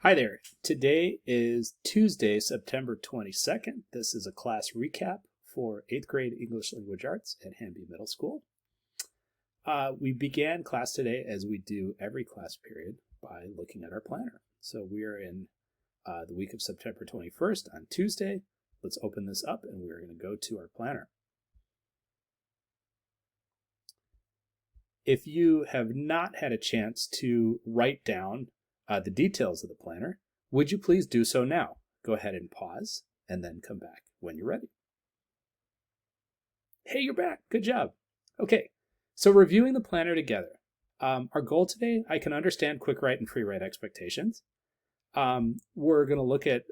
Hi there. Today is Tuesday, September 22nd. This is a class recap for 8th grade English Language Arts at Hanby Middle School. We began class today, as we do every class period, by looking at our planner. So we are in the week of September 21st on Tuesday. Let's open this up and we're going to go to our planner. If you have not had a chance to write down the details of the planner, would you please do so now? Go ahead and pause and then come back when you're ready. Hey, you're back. Good job. Okay, so reviewing the planner together. Our goal today, I can understand Quickwrite and FreeWrite expectations. We're going to look at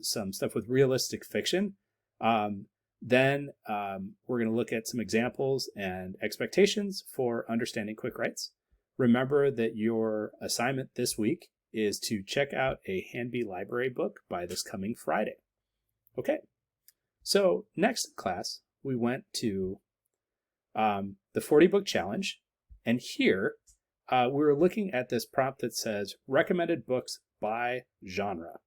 some stuff with realistic fiction. Then we're going to look at some examples and expectations for understanding Quickwrites. Remember that your assignment this week is to check out a Hanby library book by this coming Friday. Okay, so next class, we went to the 40 book challenge. And here, we were looking at this prompt that says recommended books by genre.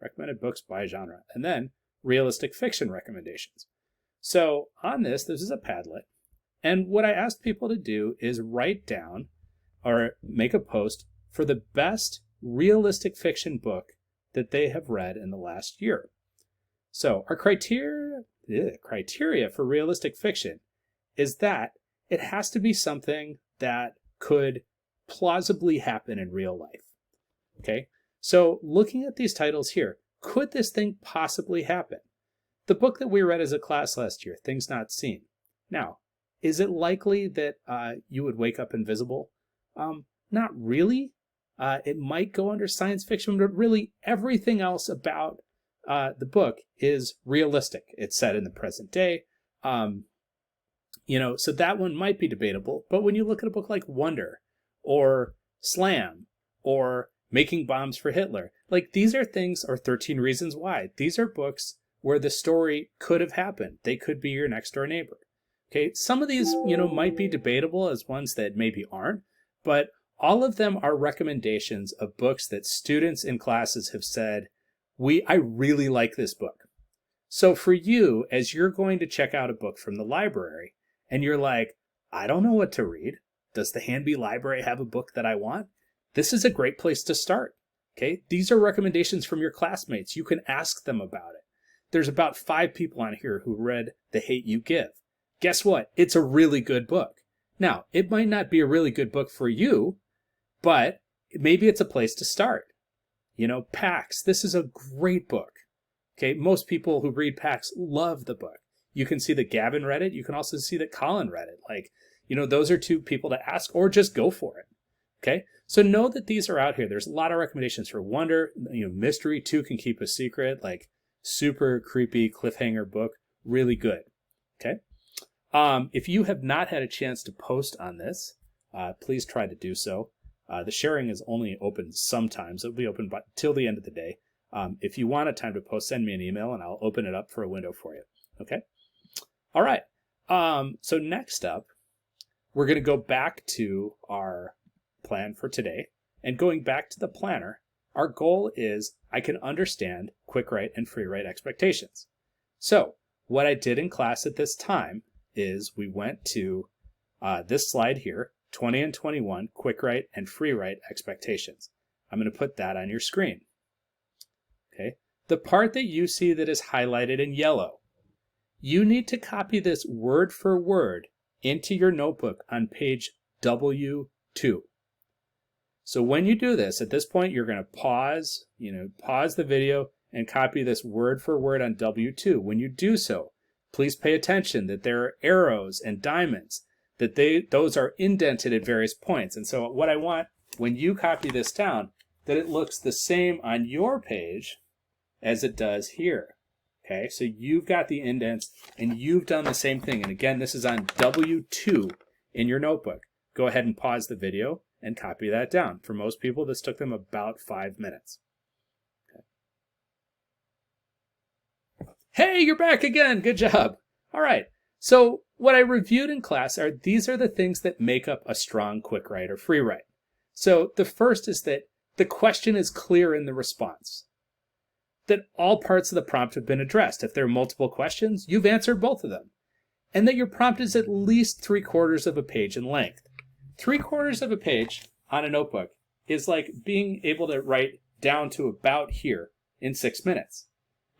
Recommended books by genre. And then realistic fiction recommendations. So on this is a Padlet. And what I asked people to do is write down or make a post for the best realistic fiction book that they have read in the last year. So our criteria for realistic fiction is that it has to be something that could plausibly happen in real life. Okay, so looking at these titles here, could this thing possibly happen? The book that we read as a class last year, Things Not Seen. Now, is it likely that you would wake up invisible? Not really. It might go under science fiction, but really everything else about the book is realistic. It's set in the present day. So that one might be debatable. But when you look at a book like Wonder or Slam or Making Bombs for Hitler, like these are things, or 13 Reasons Why, these are books where the story could have happened. They could be your next door neighbor. Okay, some of these, might be debatable as ones that maybe aren't, but all of them are recommendations of books that students in classes have said, I really like this book. So for you, as you're going to check out a book from the library, and you're like, I don't know what to read. Does the Hanby Library have a book that I want? This is a great place to start. Okay, these are recommendations from your classmates. You can ask them about it. There's about 5 people on here who read The Hate U Give. Guess what? It's a really good book. Now, it might not be a really good book for you, but maybe it's a place to start. Pax, this is a great book. Okay, most people who read Pax love the book. You can see that Gavin read it. You can also see that Colin read it. Those are 2 people to ask, or just go for it. Okay, so know that these are out here. There's a lot of recommendations for Wonder. Mystery 2 Can Keep a Secret, like super creepy cliffhanger book, really good. Okay, if you have not had a chance to post on this, please try to do so. The sharing is only open sometimes. It'll be open till the end of the day. If you want a time to post, send me an email and I'll open it up for a window for you. Okay? All right. So next up, we're going to go back to our plan for today. And going back to the planner, our goal is I can understand Quickwrite and FreeWrite expectations. So what I did in class at this time is we went to this slide here, 20 and 21, Quickwrite and FreeWrite expectations. I'm going to put that on your screen. Okay, the part that you see that is highlighted in yellow, you need to copy this word for word into your notebook on page W2. So when you do this, at this point, you're going to pause the video and copy this word for word on W2. When you do so, please pay attention that there are arrows and diamonds, that those are indented at various points. And so what I want, when you copy this down, that it looks the same on your page as it does here. Okay, so you've got the indents and you've done the same thing. And again, this is on W2 in your notebook. Go ahead and pause the video and copy that down. For most people, this took them about 5 minutes. Okay. Hey, you're back again. Good job. All right. So what I reviewed in class these are the things that make up a strong Quickwrite or FreeWrite. So the first is that the question is clear in the response, that all parts of the prompt have been addressed. If there are multiple questions, you've answered both of them, and that your prompt is at least 3/4 of a page in length. 3/4 of a page on a notebook is like being able to write down to about here in 6 minutes.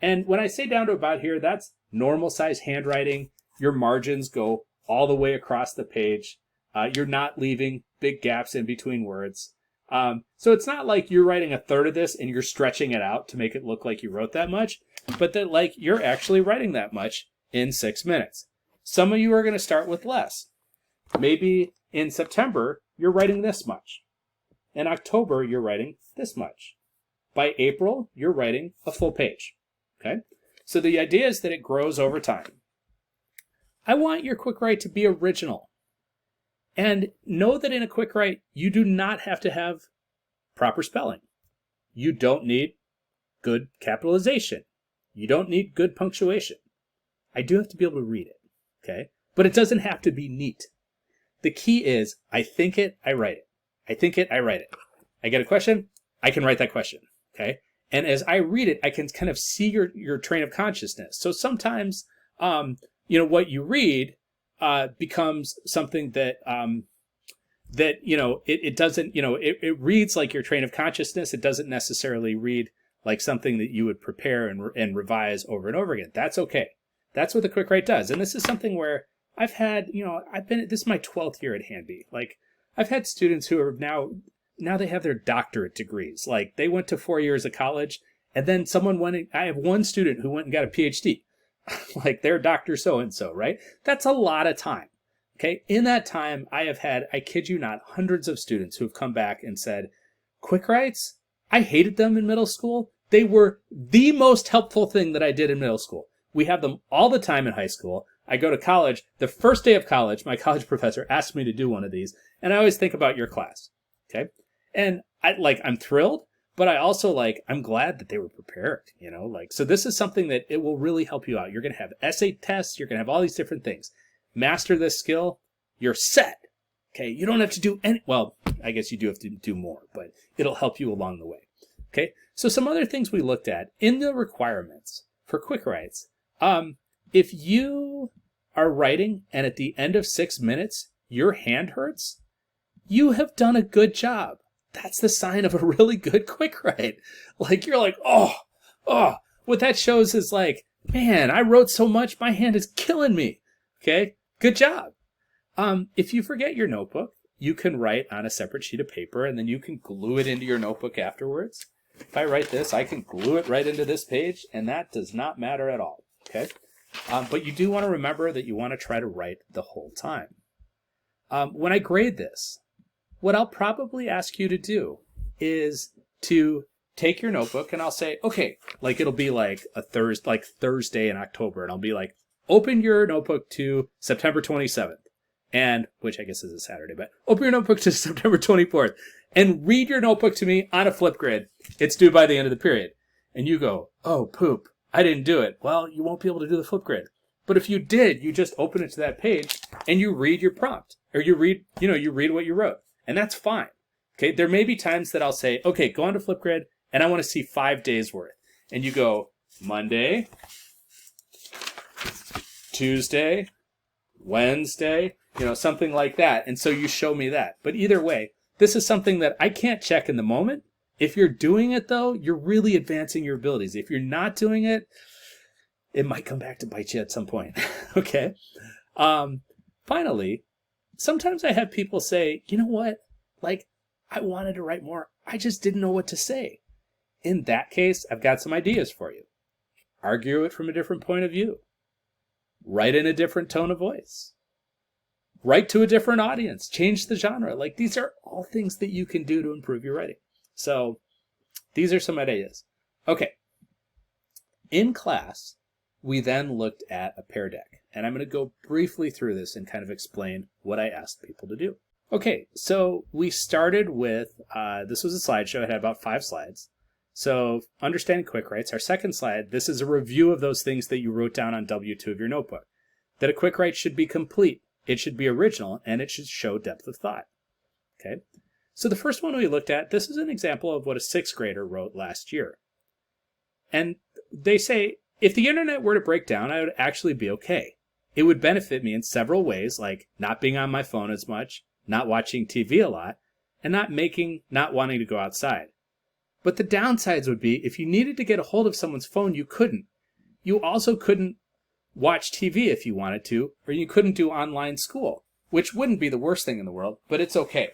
And when I say down to about here, that's normal size handwriting. Your margins go all the way across the page. You're not leaving big gaps in between words. So it's not like you're writing a third of this and you're stretching it out to make it look like you wrote that much, but that like you're actually writing that much in 6 minutes. Some of you are going to start with less. Maybe in September, you're writing this much. In October, you're writing this much. By April, you're writing a full page. Okay? So the idea is that it grows over time. I want your Quickwrite to be original. And know that in a Quickwrite, you do not have to have proper spelling. You don't need good capitalization. You don't need good punctuation. I do have to be able to read it, okay? But it doesn't have to be neat. The key is, I think it, I write it. I think it, I write it. I get a question, I can write that question, okay? And as I read it, I can kind of see your train of consciousness. So sometimes, what you read becomes something that it doesn't, it reads like your train of consciousness. It doesn't necessarily read like something that you would prepare and revise over and over again. That's okay. That's what the Quickwrite does. And this is something where I've had, this is my 12th year at Hanby. Like, I've had students who are now they have their doctorate degrees. Like, they went to 4 years of college, and then I have one student who went and got a PhD. Like, they're Dr. So-and-so, right? That's a lot of time. Okay. In that time, I have had, I kid you not, hundreds of students who have come back and said, Quickwrites, I hated them in middle school. They were the most helpful thing that I did in middle school. We have them all the time in high school. I go to college. The first day of college, my college professor asked me to do one of these. And I always think about your class. Okay. And I'm thrilled, but I also I'm glad that they were prepared, so this is something that it will really help you out. You're going to have essay tests. You're going to have all these different things. Master this skill. You're set. Okay. You don't have to do I guess you do have to do more, but it'll help you along the way. Okay. So some other things we looked at in the requirements for Quickwrites. If you are writing and at the end of 6 minutes, your hand hurts, you have done a good job. That's the sign of a really good Quickwrite. You're like, oh, what that shows is man, I wrote so much, my hand is killing me. Okay, good job. If you forget your notebook, you can write on a separate sheet of paper and then you can glue it into your notebook afterwards. If I write this, I can glue it right into this page, and that does not matter at all. Okay, but you do want to remember that you want to try to write the whole time. When I grade this, what I'll probably ask you to do is to take your notebook, and I'll say, okay, it'll be a Thursday in October, and I'll be like, open your notebook to September 27th, and which I guess is a Saturday, but open your notebook to September 24th, and read your notebook to me on a flip grid. It's due by the end of the period. And you go, oh, poop, I didn't do it. Well, you won't be able to do the flip grid. But if you did, you just open it to that page, and you read your prompt, or you read what you wrote. And that's fine. Okay, there may be times that I'll say, okay, go on to Flipgrid, and I want to see 5 days worth. And you go Monday, Tuesday, Wednesday, something like that. And so you show me that. But either way, this is something that I can't check in the moment. If you're doing it, though, you're really advancing your abilities. If you're not doing it, it might come back to bite you at some point. Okay. Finally, sometimes I have people say, you know what? I wanted to write more. I just didn't know what to say. In that case, I've got some ideas for you. Argue it from a different point of view. Write in a different tone of voice. Write to a different audience. Change the genre. These are all things that you can do to improve your writing. So these are some ideas. Okay. In class, we then looked at a pear deck. And I'm going to go briefly through this and kind of explain what I asked people to do. Okay, so we started with, this was a slideshow. It had about 5 slides. So understanding Quickwrites, our second slide, this is a review of those things that you wrote down on W2 of your notebook. That a Quickwrite should be complete, it should be original, and it should show depth of thought. Okay, So the first one we looked at, this is an example of what a sixth grader wrote last year. And they say, if the internet were to break down, I would actually be okay. It would benefit me in several ways, like not being on my phone as much, not watching TV a lot, and not wanting to go outside. But the downsides would be if you needed to get a hold of someone's phone, you couldn't. You also couldn't watch TV if you wanted to, or you couldn't do online school, which wouldn't be the worst thing in the world, but it's okay.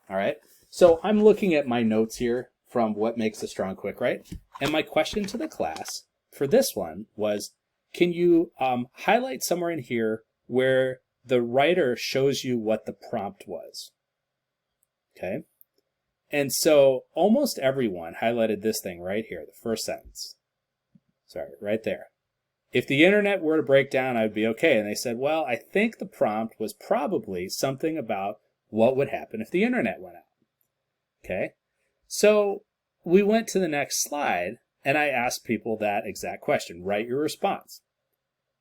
All right. So I'm looking at my notes here from What Makes a Strong Quickwrite, and my question to the class for this one was, can you highlight somewhere in here where the writer shows you what the prompt was? Okay. And so almost everyone highlighted this thing right here, the first sentence. Sorry, right there. If the internet were to break down, I would be okay. And they said, well, I think the prompt was probably something about what would happen if the internet went out. Okay. So we went to the next slide and I asked people that exact question. Write your response.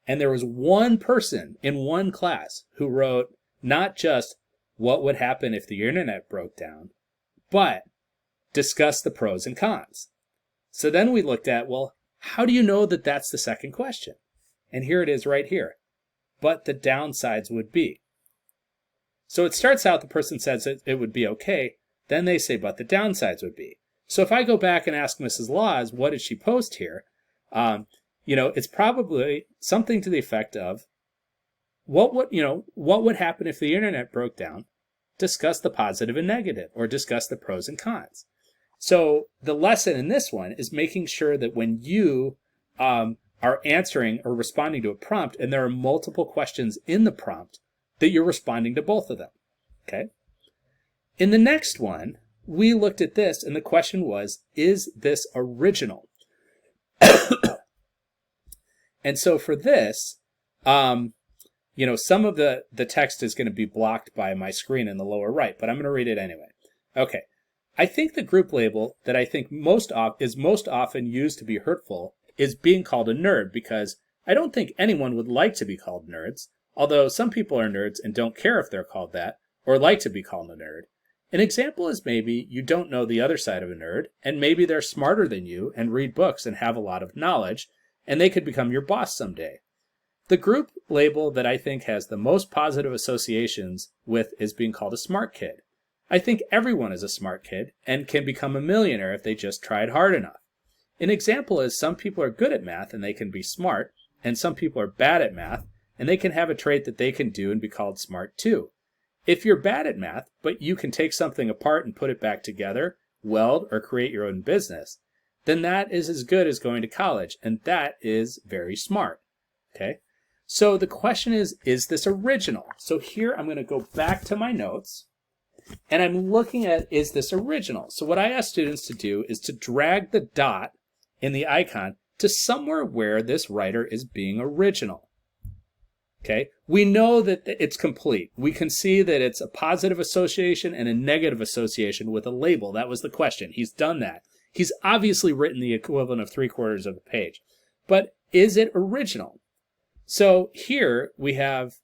And there was one person in one class who wrote not just what would happen if the internet broke down, but discuss the pros and cons. So then we looked at, well, how do you know that that's the second question? And here it is right here. But the downsides would be. So it starts out, the person says it would be okay. Then they say, but the downsides would be. So if I go back and ask Mrs. Laws, what did she post here? It's probably something to the effect of, what would happen if the internet broke down? Discuss the positive and negative, or discuss the pros and cons. So the lesson in this one is making sure that when you are answering or responding to a prompt, and there are multiple questions in the prompt, that you're responding to both of them. Okay. In the next one, we looked at this, and the question was, is this original? And so for this, some of the text is going to be blocked by my screen in the lower right, but I'm going to read it anyway. Okay. I think the group label that I think is most often used to be hurtful is being called a nerd, because I don't think anyone would like to be called nerds, although some people are nerds and don't care if they're called that, or like to be called a nerd. An example is maybe you don't know the other side of a nerd, and maybe they're smarter than you and read books and have a lot of knowledge, and they could become your boss someday. The group label that I think has the most positive associations with is being called a smart kid. I think everyone is a smart kid and can become a millionaire if they just tried hard enough. An example is some people are good at math and they can be smart, and some people are bad at math and they can have a trait that they can do and be called smart too. If you're bad at math, but you can take something apart and put it back together, weld, or create your own business, then that is as good as going to college, and that is very smart. Okay? So the question is this original? So here I'm going to go back to my notes, and I'm looking at, is this original? So what I ask students to do is to drag the dot in the icon to somewhere where this writer is being original. Okay, we know that it's complete. We can see that it's a positive association and a negative association with a label. That was the question. He's done that. He's obviously written the equivalent of 3/4 of a page. But is it original? So here we have,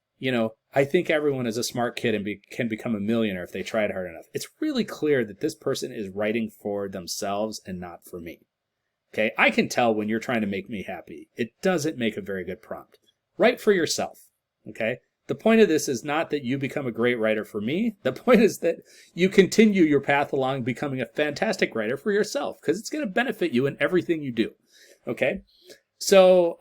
I think everyone is a smart kid and can become a millionaire if they tried hard enough. It's really clear that this person is writing for themselves and not for me. Okay, I can tell when you're trying to make me happy. It doesn't make a very good prompt. Write for yourself. Okay? The point of this is not that you become a great writer for me. The point is that you continue your path along becoming a fantastic writer for yourself, because it's going to benefit you in everything you do. Okay? So,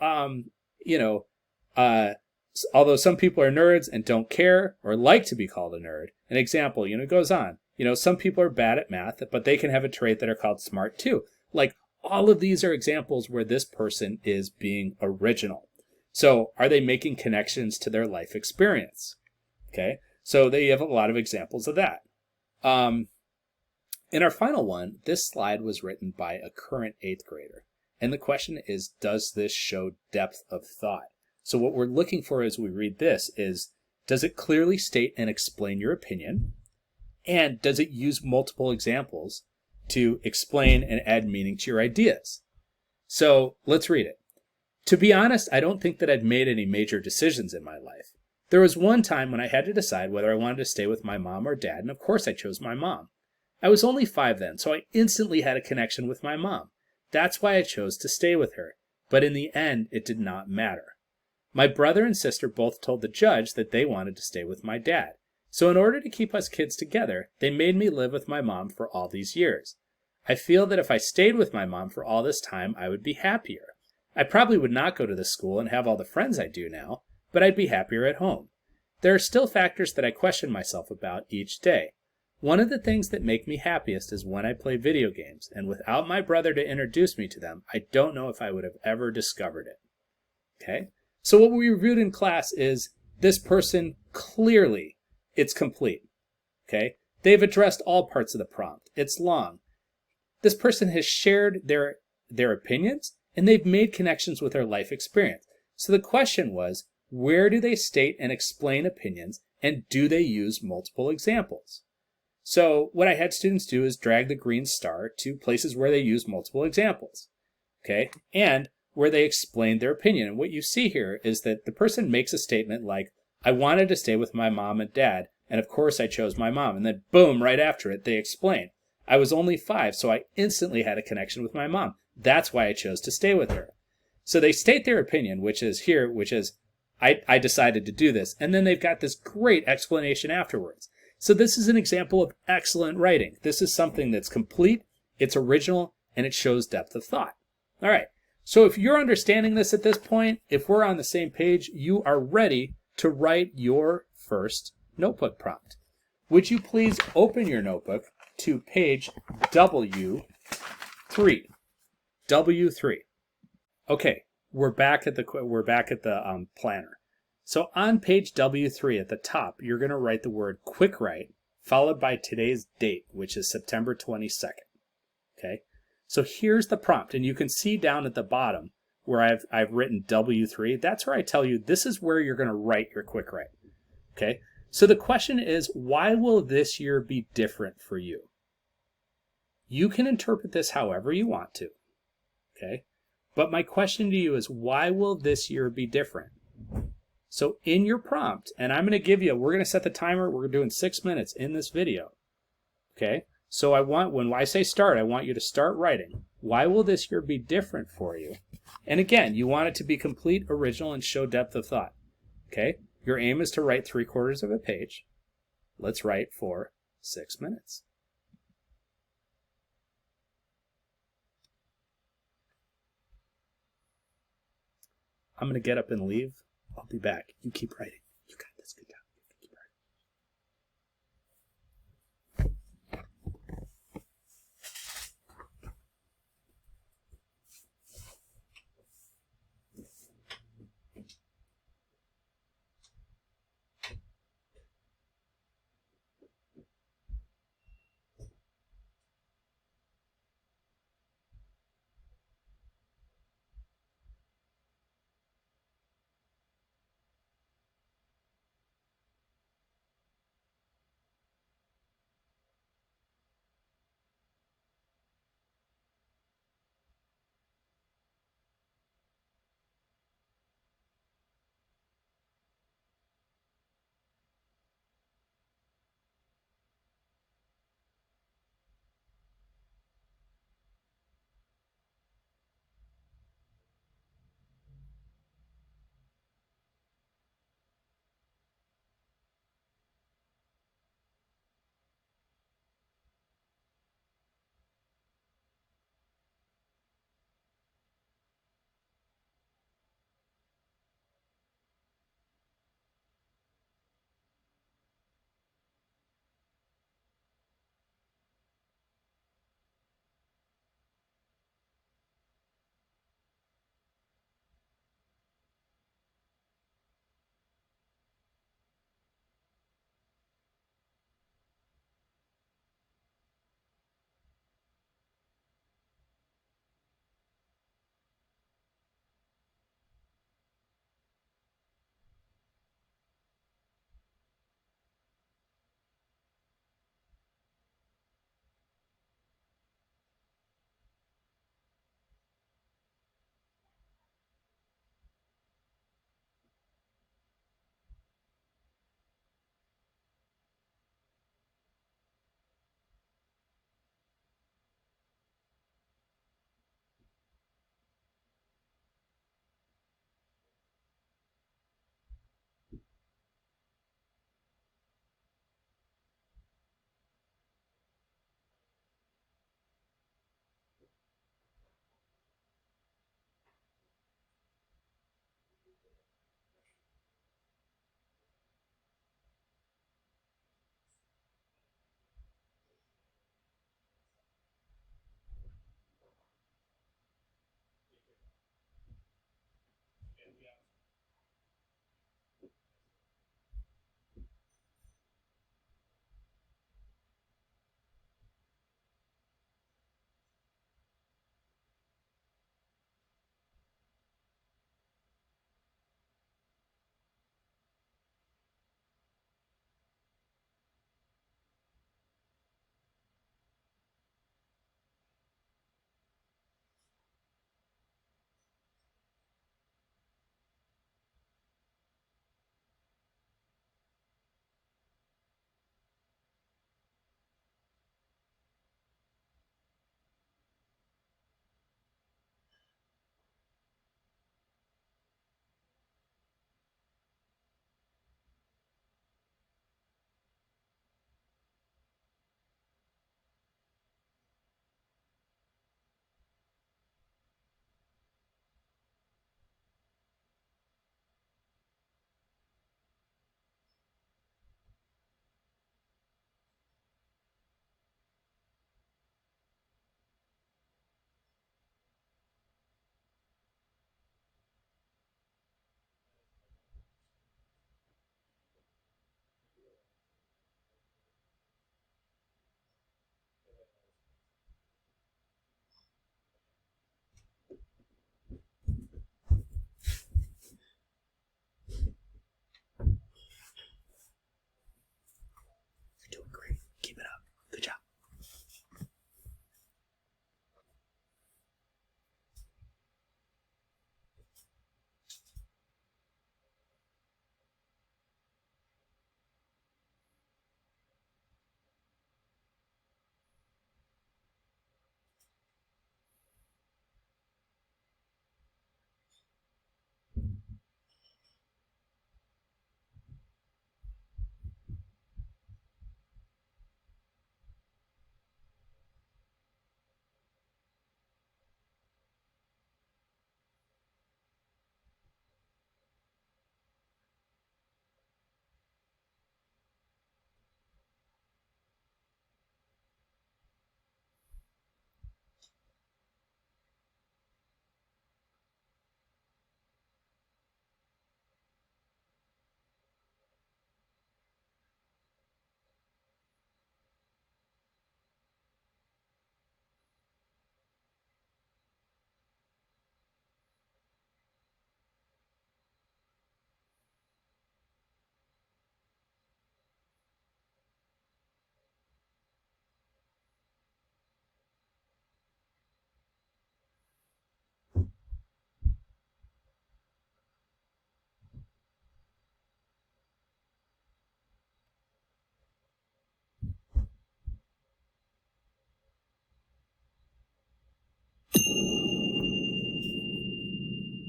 although some people are nerds and don't care or like to be called a nerd, an example, goes on. Some people are bad at math, but they can have a trait that are called smart too. Like, all of these are examples where this person is being original. So are they making connections to their life experience? Okay, so they have a lot of examples of that. In our final one, this slide was written by a current 8th grader. And the question is, does this show depth of thought? So what we're looking for as we read this is, does it clearly state and explain your opinion? And does it use multiple examples to explain and add meaning to your ideas? So let's read it. To be honest, I don't think that I've made any major decisions in my life. There was one time when I had to decide whether I wanted to stay with my mom or dad, and of course I chose my mom. I was only 5 then, so I instantly had a connection with my mom. That's why I chose to stay with her. But in the end, it did not matter. My brother and sister both told the judge that they wanted to stay with my dad. So in order to keep us kids together, they made me live with my mom for all these years. I feel that if I stayed with my mom for all this time, I would be happier. I probably would not go to the school and have all the friends I do now, but I'd be happier at home. There are still factors that I question myself about each day. One of the things that make me happiest is when I play video games, and without my brother to introduce me to them, I don't know if I would have ever discovered it. Okay? So what we reviewed in class is this person clearly, it's complete. Okay? They've addressed all parts of the prompt. It's long. This person has shared their opinions, and they've made connections with their life experience. So the question was, where do they state and explain opinions, and do they use multiple examples? So what I had students do is drag the green star to places where they use multiple examples, okay, and where they explain their opinion. And what you see here is that the person makes a statement like, I wanted to stay with my mom and dad, and of course I chose my mom. And then boom, right after it, they explain, I was only 5, so I instantly had a connection with my mom. That's why I chose to stay with her. So they state their opinion, which is here, which is, I decided to do this. And then they've got this great explanation afterwards. So this is an example of excellent writing. This is something that's complete, it's original, and it shows depth of thought. All right. So if you're understanding this at this point, if we're on the same page, you are ready to write your first notebook prompt. Would you please open your notebook to page W3. W3. Okay, we're back at the planner. So on page W3 at the top, you're going to write the word Quickwrite followed by today's date, which is September 22nd. Okay, so here's the prompt, and you can see down at the bottom where I've written W3. That's where I tell you this is where you're going to write your Quickwrite. Okay, so the question is, why will this year be different for you? You can interpret this however you want to. Okay, but my question to you is, why will this year be different? So in your prompt, and I'm going to give you, we're going to set the timer, we're doing 6 minutes in this video. Okay, so when I say start, I want you to start writing. Why will this year be different for you? And again, you want it to be complete, original, and show depth of thought. Okay, your aim is to write 3/4 of a page. Let's write for 6 minutes. I'm going to get up and leave. I'll be back. You keep writing. You got this. Good job. Keep writing.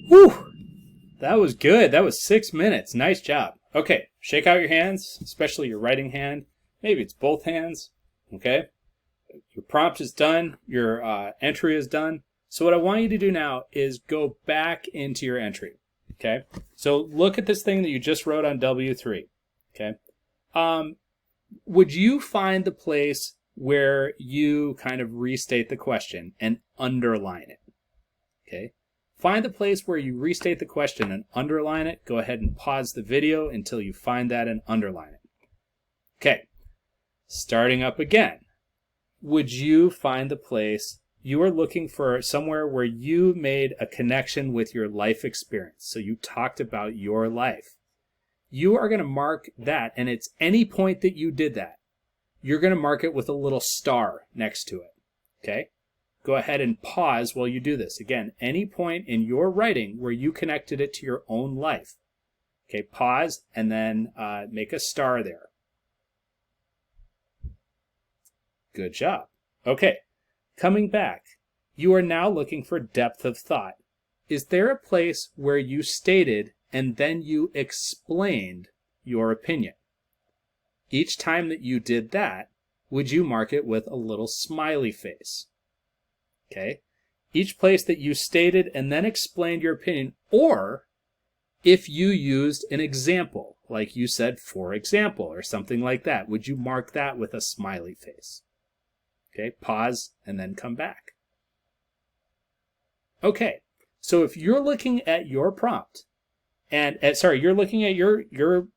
Whew! That was good. That was 6 minutes. Nice job. Okay, shake out your hands, especially your writing hand. Maybe it's both hands. Okay? Your prompt is done. Your entry is done. So what I want you to do now is go back into your entry. Okay? So look at this thing that you just wrote on W3. Okay? Would you find the place where you kind of restate the question and underline it? Okay? Find the place where you restate the question and underline it. Go ahead and pause the video until you find that and underline it. Okay. Starting up again. Would you find the place you are looking for, somewhere where you made a connection with your life experience? So you talked about your life. You are going to mark that, and it's any point that you did that. You're going to mark it with a little star next to it. Okay? Go ahead and pause while you do this. Again, any point in your writing where you connected it to your own life. Okay, pause and then make a star there. Good job. Okay, coming back, you are now looking for depth of thought. Is there a place where you stated and then you explained your opinion? Each time that you did that, would you mark it with a little smiley face? Okay. Each place that you stated and then explained your opinion, or if you used an example, like you said, for example, or something like that, would you mark that with a smiley face? Okay. Pause and then come back. Okay. So if you're looking at your prompt and you're looking at your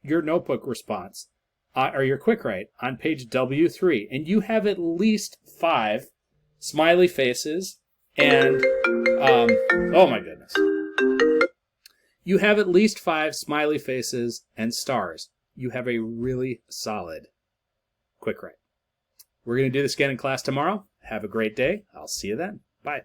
notebook response or your Quickwrite on page W3, and you have at least 5 smiley faces and oh my goodness, you have at least 5 smiley faces and stars. You have a really solid Quickwrite. We're going to do this again in class tomorrow. Have a great day. I'll see you then. Bye.